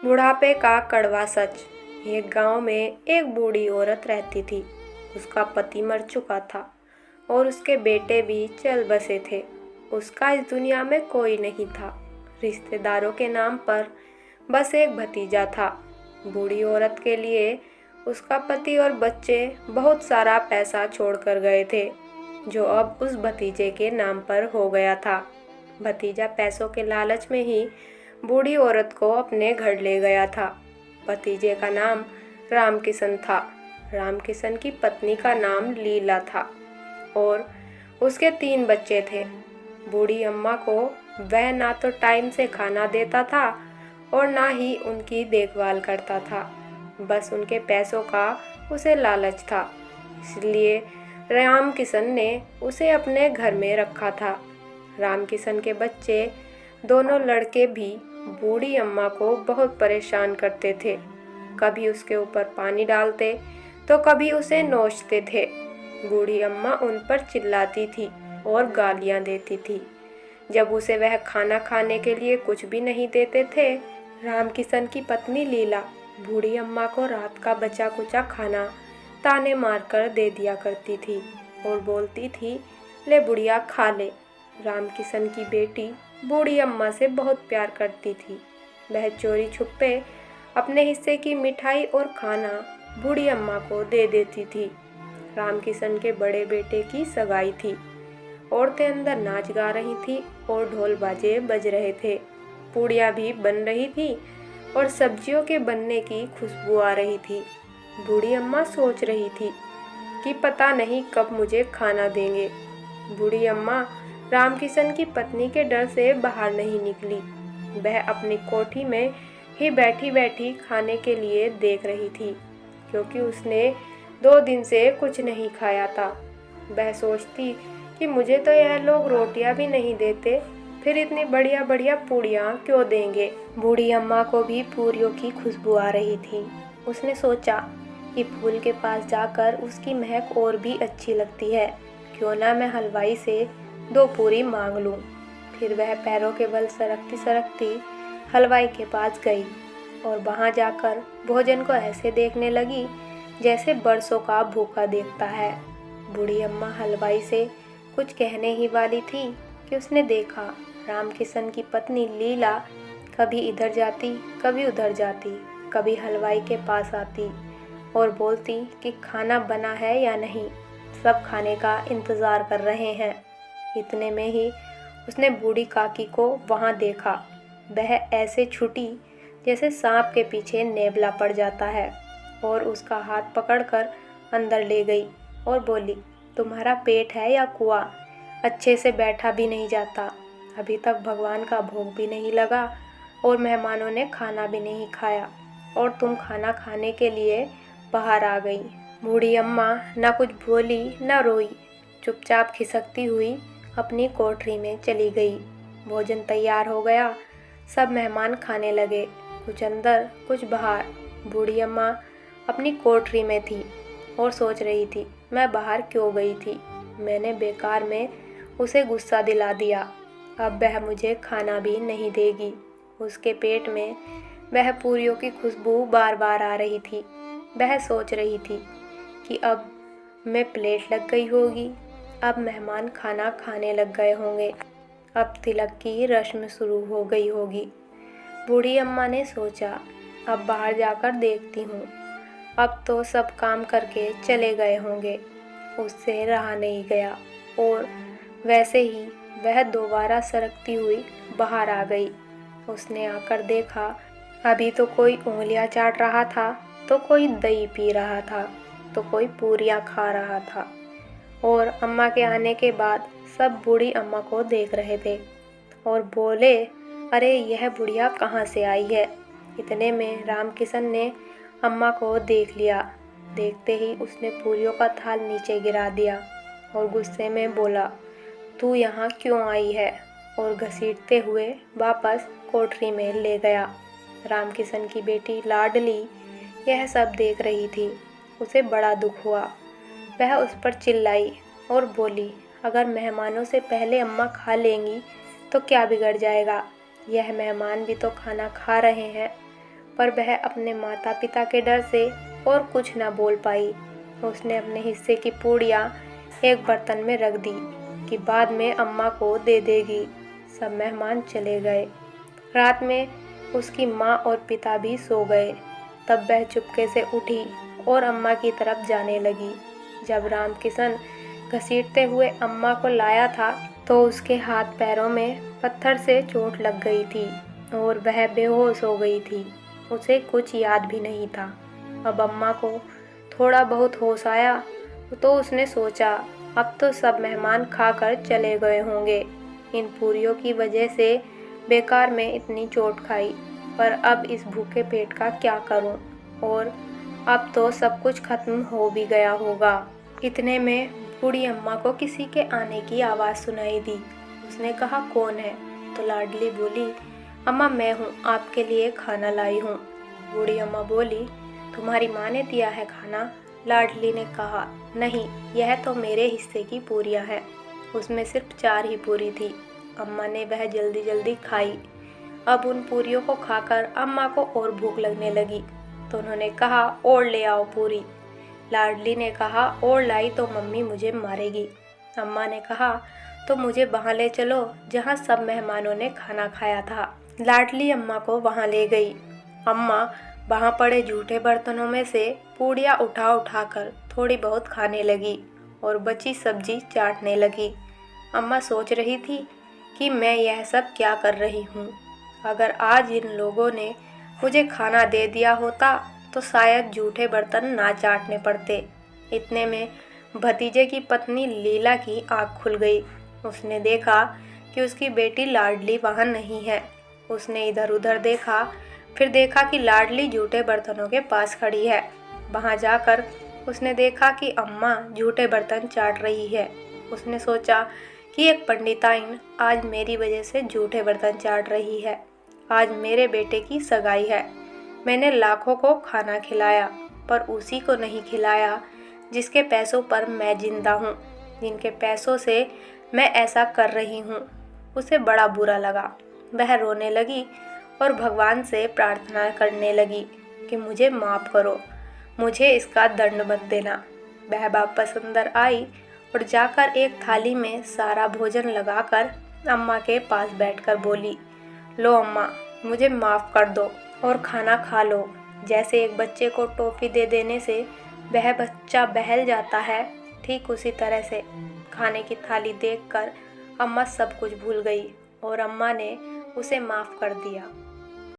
बुढ़ापे का कड़वा सच। एक गांव में एक बूढ़ी औरत रहती थी। उसका पति मर चुका था और उसके बेटे भी चल बसे थे। उसका इस दुनिया में कोई नहीं था। रिश्तेदारों के नाम पर बस एक भतीजा था। बूढ़ी औरत के लिए उसका पति और बच्चे बहुत सारा पैसा छोड़कर गए थे, जो अब उस भतीजे के नाम पर हो गया था। भतीजा पैसों के लालच में ही बूढ़ी औरत को अपने घर ले गया था। भतीजे का नाम रामकिशन था। रामकिशन की पत्नी का नाम लीला था और उसके 3 बच्चे थे। बूढ़ी अम्मा को वह ना तो टाइम से खाना देता था और ना ही उनकी देखभाल करता था। बस उनके पैसों का उसे लालच था, इसलिए रामकिशन ने उसे अपने घर में रखा था। रामकिशन के बच्चे दोनों लड़के भी बूढ़ी अम्मा को बहुत परेशान करते थे। कभी उसके ऊपर पानी डालते तो कभी उसे नोचते थे। बूढ़ी अम्मा उन पर चिल्लाती थी और गालियां देती थी। जब उसे वह खाना खाने के लिए कुछ भी नहीं देते थे, रामकिशन की पत्नी लीला बूढ़ी अम्मा को रात का बचा कुचा खाना ताने मारकर दे दिया करती थी और बोलती थी, ले बुढ़िया खा ले। रामकिशन की बेटी बूढ़ी अम्मा से बहुत प्यार करती थी। वह चोरी छुपे अपने हिस्से की मिठाई और खाना बूढ़ी अम्मा को दे देती थी। रामकिशन के बड़े बेटे की सगाई थी। औरतें अंदर नाच गा रही थी और ढोल बाजे बज रहे थे। पूड़ियाँ भी बन रही थी और सब्जियों के बनने की खुशबू आ रही थी। बूढ़ी अम्मा सोच रही थी कि पता नहीं कब मुझे खाना देंगे। बूढ़ी अम्मा रामकिशन की पत्नी के डर से बाहर नहीं निकली। वह अपनी कोठी में ही बैठी बैठी खाने के लिए देख रही थी, क्योंकि उसने 2 दिन से कुछ नहीं खाया था। वह सोचती कि मुझे तो यह लोग रोटियां भी नहीं देते, फिर इतनी बढ़िया बढ़िया पूड़ियाँ क्यों देंगे। बूढ़ी अम्मा को भी पूरियों की खुशबू आ रही थी। उसने सोचा कि फूल के पास जाकर उसकी महक और भी अच्छी लगती है, क्यों ना मैं हलवाई से 2 पूरी मांग लूं। फिर वह पैरों के बल सरकती सरकती हलवाई के पास गई और वहां जाकर भोजन को ऐसे देखने लगी जैसे बरसों का भूखा देखता है। बूढ़ी अम्मा हलवाई से कुछ कहने ही वाली थी कि उसने देखा रामकिशन की पत्नी लीला कभी इधर जाती, कभी उधर जाती, कभी हलवाई के पास आती और बोलती कि खाना बना है या नहीं, सब खाने का इंतज़ार कर रहे हैं। इतने में ही उसने बूढ़ी काकी को वहाँ देखा। वह ऐसे छुटी जैसे सांप के पीछे नेवला पड़ जाता है और उसका हाथ पकड़कर अंदर ले गई और बोली, तुम्हारा पेट है या कुआं? अच्छे से बैठा भी नहीं जाता, अभी तक भगवान का भोग भी नहीं लगा और मेहमानों ने खाना भी नहीं खाया और तुम खाना खाने के लिए बाहर आ गई। बूढ़ी अम्मा न कुछ बोली न रोई, चुपचाप खिसकती हुई अपनी कोठरी में चली गई। भोजन तैयार हो गया। सब मेहमान खाने लगे, कुछ अंदर कुछ बाहर। बूढ़ी अम्मा अपनी कोठरी में थी और सोच रही थी, मैं बाहर क्यों गई थी? मैंने बेकार में उसे गुस्सा दिला दिया। अब वह मुझे खाना भी नहीं देगी। उसके पेट में वह पूरियों की खुशबू बार बार आ रही थी। वह सोच रही थी कि अब मैं प्लेट लग गई होगी, अब मेहमान खाना खाने लग गए होंगे, अब तिलक की रस्म शुरू हो गई होगी। बूढ़ी अम्मा ने सोचा, अब बाहर जाकर देखती हूँ, अब तो सब काम करके चले गए होंगे। उससे रहा नहीं गया और वैसे ही वह दोबारा सरकती हुई बाहर आ गई। उसने आकर देखा, अभी तो कोई उंगलियां चाट रहा था, तो कोई दही पी रहा था, तो कोई पूरियां खा रहा था और अम्मा के आने के बाद सब बूढ़ी अम्मा को देख रहे थे और बोले, अरे यह बुढ़िया कहाँ से आई है? इतने में रामकिशन ने अम्मा को देख लिया। देखते ही उसने पूरियों का थाल नीचे गिरा दिया और गुस्से में बोला, तू यहाँ क्यों आई है? और घसीटते हुए वापस कोठरी में ले गया। रामकिशन की बेटी लाडली यह सब देख रही थी। उसे बड़ा दुख हुआ। वह उस पर चिल्लाई और बोली, अगर मेहमानों से पहले अम्मा खा लेंगी तो क्या बिगड़ जाएगा? यह मेहमान भी तो खाना खा रहे हैं। पर वह अपने माता पिता के डर से और कुछ न बोल पाई। उसने अपने हिस्से की पूड़ियाँ एक बर्तन में रख दी कि बाद में अम्मा को दे देगी। सब मेहमान चले गए। रात में उसकी माँ और पिता भी सो गए। तब वह चुपके से उठी और अम्मा की तरफ जाने लगी। जब रामकिशन घसीटते हुए अम्मा को लाया था तो उसके हाथ पैरों में पत्थर से चोट लग गई थी और वह बेहोश हो गई थी। उसे कुछ याद भी नहीं था। अब अम्मा को थोड़ा बहुत होश आया तो उसने सोचा, अब तो सब मेहमान खाकर चले गए होंगे। इन पूरियों की वजह से बेकार में इतनी चोट खाई, पर अब इस भूखे पेट का क्या करूं? और अब तो सब कुछ खत्म हो भी गया होगा। इतने में बूढ़ी अम्मा को किसी के आने की आवाज़ सुनाई दी। उसने कहा, कौन है? तो लाडली बोली, अम्मा मैं हूँ, आपके लिए खाना लाई हूँ। बूढ़ी अम्मा बोली, तुम्हारी माँ ने दिया है खाना? लाडली ने कहा, नहीं, यह तो मेरे हिस्से की पूरियाँ हैं। उसमें सिर्फ 4 ही पूरी थी। अम्मा ने वह जल्दी जल्दी खाई। अब उन पूरियों को खाकर अम्मा को और भूख लगने लगी तो उन्होंने कहा, और ले आओ पूरी। लाडली ने कहा, और लाई तो मम्मी मुझे मारेगी। अम्मा ने कहा, तो मुझे वहाँ ले चलो जहाँ सब मेहमानों ने खाना खाया था। लाडली अम्मा को वहाँ ले गई। अम्मा वहाँ पड़े झूठे बर्तनों में से पूड़ियाँ उठा उठा कर थोड़ी बहुत खाने लगी और बची सब्जी चाटने लगी। अम्मा सोच रही थी कि मैं यह सब क्या कर रही हूँ। अगर आज इन लोगों ने मुझे खाना दे दिया होता तो शायद झूठे बर्तन ना चाटने पड़ते। इतने में भतीजे की पत्नी लीला की आँख खुल गई। उसने देखा कि उसकी बेटी लाडली वहाँ नहीं है। उसने इधर उधर देखा, फिर देखा कि लाडली झूठे बर्तनों के पास खड़ी है। वहाँ जाकर उसने देखा कि अम्मा झूठे बर्तन चाट रही है। उसने सोचा कि एक पंडिताइन आज मेरी वजह से झूठे बर्तन चाट रही है। आज मेरे बेटे की सगाई है। मैंने लाखों को खाना खिलाया, पर उसी को नहीं खिलाया जिसके पैसों पर मैं जिंदा हूँ, जिनके पैसों से मैं ऐसा कर रही हूँ। उसे बड़ा बुरा लगा। वह रोने लगी और भगवान से प्रार्थना करने लगी कि मुझे माफ़ करो, मुझे इसका दंड मत देना। वह वापस अंदर आई और जाकर एक थाली में सारा भोजन लगाकर अम्मा के पास बैठकर बोली, लो अम्मा, मुझे माफ़ कर दो और खाना खा लो। जैसे एक बच्चे को टॉफ़ी दे देने से वह बच्चा बहल जाता है, ठीक उसी तरह से खाने की थाली देखकर अम्मा सब कुछ भूल गई और अम्मा ने उसे माफ़ कर दिया।